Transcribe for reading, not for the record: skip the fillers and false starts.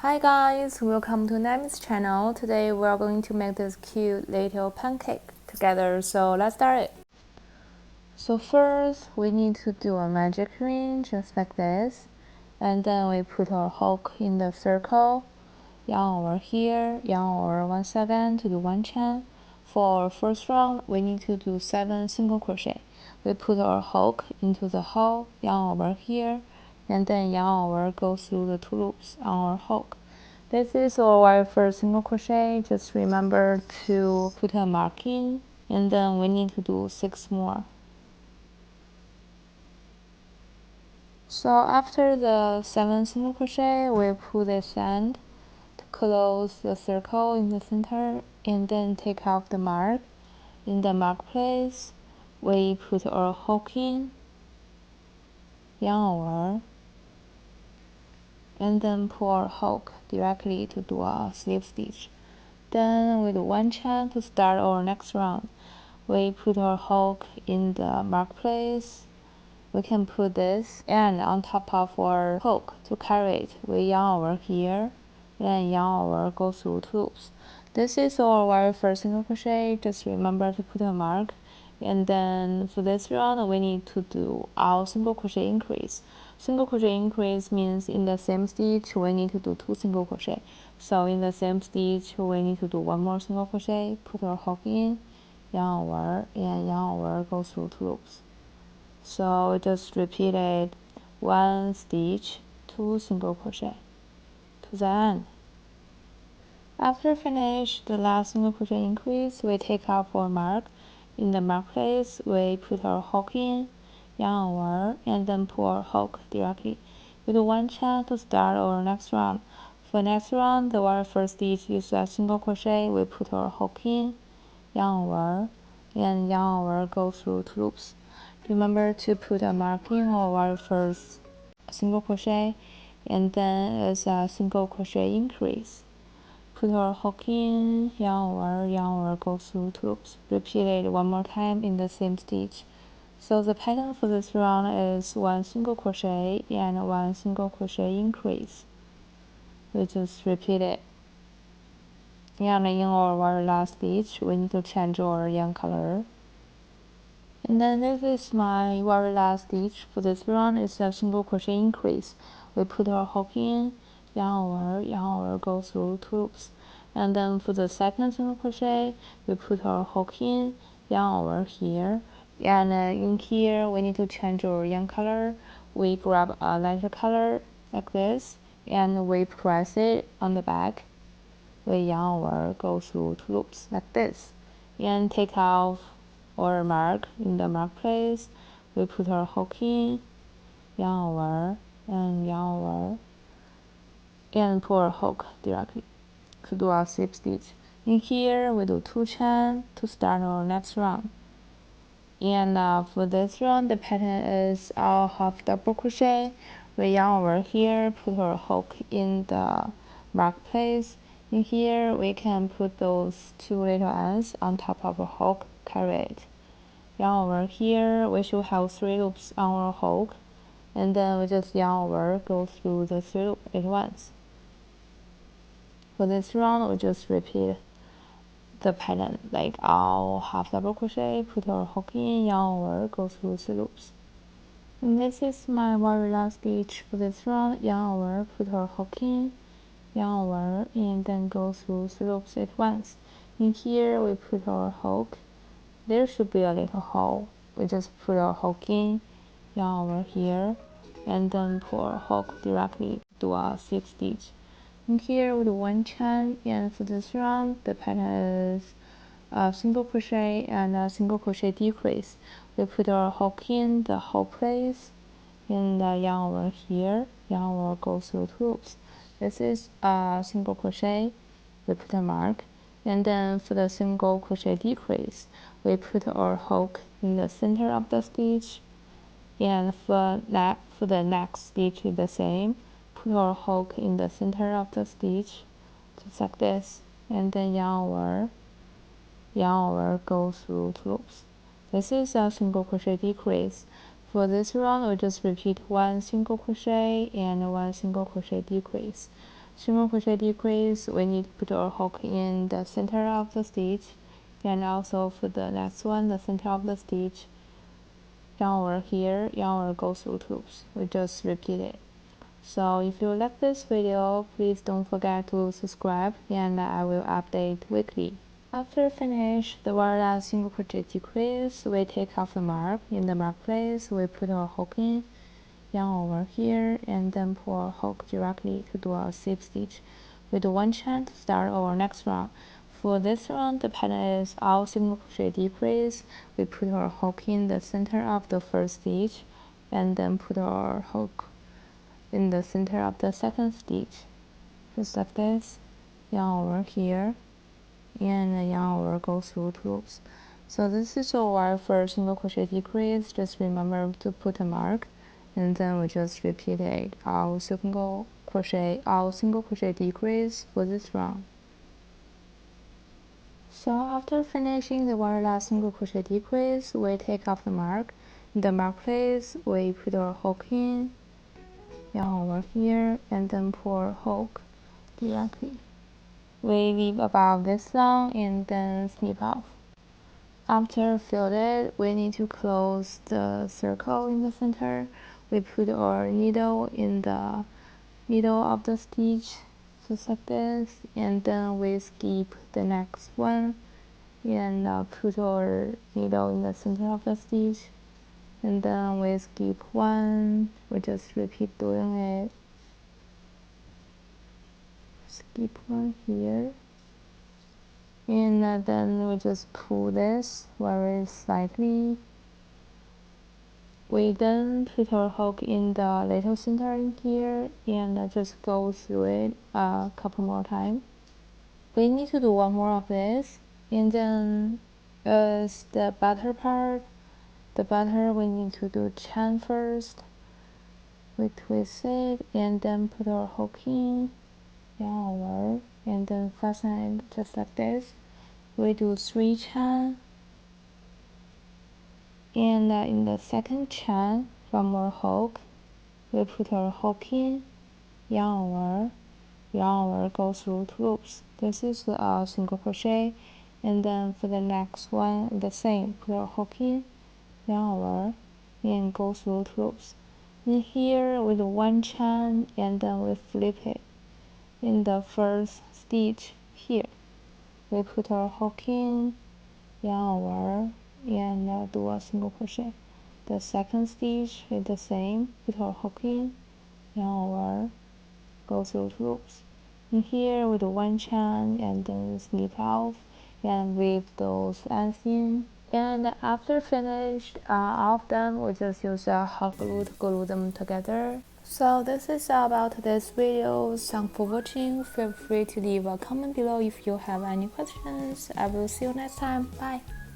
Hi guys, welcome to Nami's channel. Today we are going to make this cute little pancake together, so let's start it. So first we need to do a magic ring just like this, and then we put our hook in the circle, yarn over here, yarn over 1 second to do 1 chain. For our first round we need to do 7 single crochet. We put our hook into the hole, yarn over here, and then yarn over, go through the 2 loops on our hook. This is our very first single crochet. Just remember to put a marking, and then we need to do 6 more. So after the 7 single crochet, we put this end to close the circle in the center, and then take off the mark. In the mark place, we put our hook in, yarn over, and then pull our hook directly to do a slip stitch. Then we do 1 chain to start our next round. We put our hook in the mark place. We can put this end on top of our hook to carry it. We yarn over here, then yarn over, go through 2 loops. This is our very first single crochet. Just remember to put a mark. And then for this round, we need to do our single crochet increase. Single crochet increase means in the same stitch we need to do 2 single crochet. So in the same stitch we need to do 1 more single crochet, put our hook in, yarn over, and yarn over, go through 2 loops. So we just repeated 1 stitch, 2 single crochet to the end. After finish the last single crochet increase, we take off our mark. In the mark place, we put our hook in, yarn over, and then pull our hook directly. We do 1 chain to start our next round. For next round, the very first stitch is a single crochet. We put our hook in, yarn over, and yarn over, go through 2 loops. Remember to put a marking on our first single crochet, and then as a single crochet increase. Put our hook in, yarn over, go through 2 loops. Repeat it 1 more time in the same stitch. So the pattern for this round is 1 single crochet and 1 single crochet increase. We just repeat it. And in our very last stitch, we need to change our yarn color. And then this is my very last stitch for this round. It's a single crochet increase. We put our hook in, yarn over, go through 2 loops. And then for the second single crochet, we put our hook in, yarn over here, and in here we need to change our yarn color. We grab a lighter color like this, and we press it on the back. We yarn over, go through 2 loops like this, and take off our mark. In the mark place, we put our hook in, yarn over, and pull our hook directly to do our slip stitch. In here, we do 2 chain to start our next round. And for this round, the pattern is our half double crochet. We yarn over here, put our hook in the mark place. In here, we can put those 2 little ends on top of our hook, carry it. Yarn over here, we should have 3 loops on our hook, and then we just yarn over, go through the 3 loops at once. For this round, we just repeat the pattern, like our half double crochet, put our hook in, yarn over, go through 3 loops. And this is my very last stitch for this round. Yarn over, put our hook in, yarn over, and then go through 3 loops at once. In here, we put our hook. There should be a little hole. We just put our hook in, yarn over here, and then pull our hook directly to a slip stitch. In here we do 1 chain, and for this round the pattern is a single crochet and a single crochet decrease. We put our hook in the hole place, and yarn over here, yarn over, go through 2 loops. This is a single crochet. We put a mark, and then for the single crochet decrease, we put our hook in the center of the stitch, and for the next stitch is the same. Put our hook in the center of the stitch, just like this, and then yarn over, go through 2 loops. This is a single crochet decrease. For this round, we just repeat 1 single crochet and 1 single crochet decrease. single crochet decrease, we need to put our hook in the center of the stitch, and also for the next one, the center of the stitch, yarn over here, yarn over go through 2 loops. We just repeat it. So if you like this video, please don't forget to subscribe, and I will update weekly. After finish the one last single crochet decrease, we take off the mark. In the mark place, we put our hook in, yarn over here, and then pull our hook directly to do a slip stitch with 1 chain to start our next round. For this round, the pattern is all single crochet decrease. We put our hook in the center of the first stitch, and then put our hook in the center of the second stitch, just like this. Yarn over here, and yarn over go through 2 loops. So this is our first single crochet decrease. Just remember to put a mark, and then we just repeat it all single crochet decrease for this round. So after finishing the one last single crochet decrease, we take off the mark. In the mark place, we put our hook in, yarn over here, and then pull our hook directly. We leave about this long and then snip off. After filled it, we need to close the circle in the center. We put our needle in the middle of the stitch, just like this, and then we skip the next one and put our needle in the center of the stitch, and then we skip one. We just repeat doing it. Skip one here, and then we just pull this very slightly. We then put our hook in the little center in here and just go through it a couple more times. We need to do one more of this, and then as the butter part, the butter we need to do chain first. We twist it and then put our hook in, yarn over, and then fasten it just like this. We do 3 chain, and in the second chain from our hook, we put our hook in, yarn over, go through 2 loops. This is a single crochet, and then for the next one, the same, put our hook in, yarn over, and go through 2 loops. In here, with 1 chain, and then we flip it. In the first stitch here, we put our hook in, yarn over, and do a single crochet. The second stitch is the same, put our hook in, yarn over, go through 2 loops. In here with 1 chain, and then snip off and weave those ends in. And after finished all of them, we just use a hot glue to glue them together. So this is about this video. Thanks for watching. Feel free to leave a comment below if you have any questions. I will see you next time. Bye.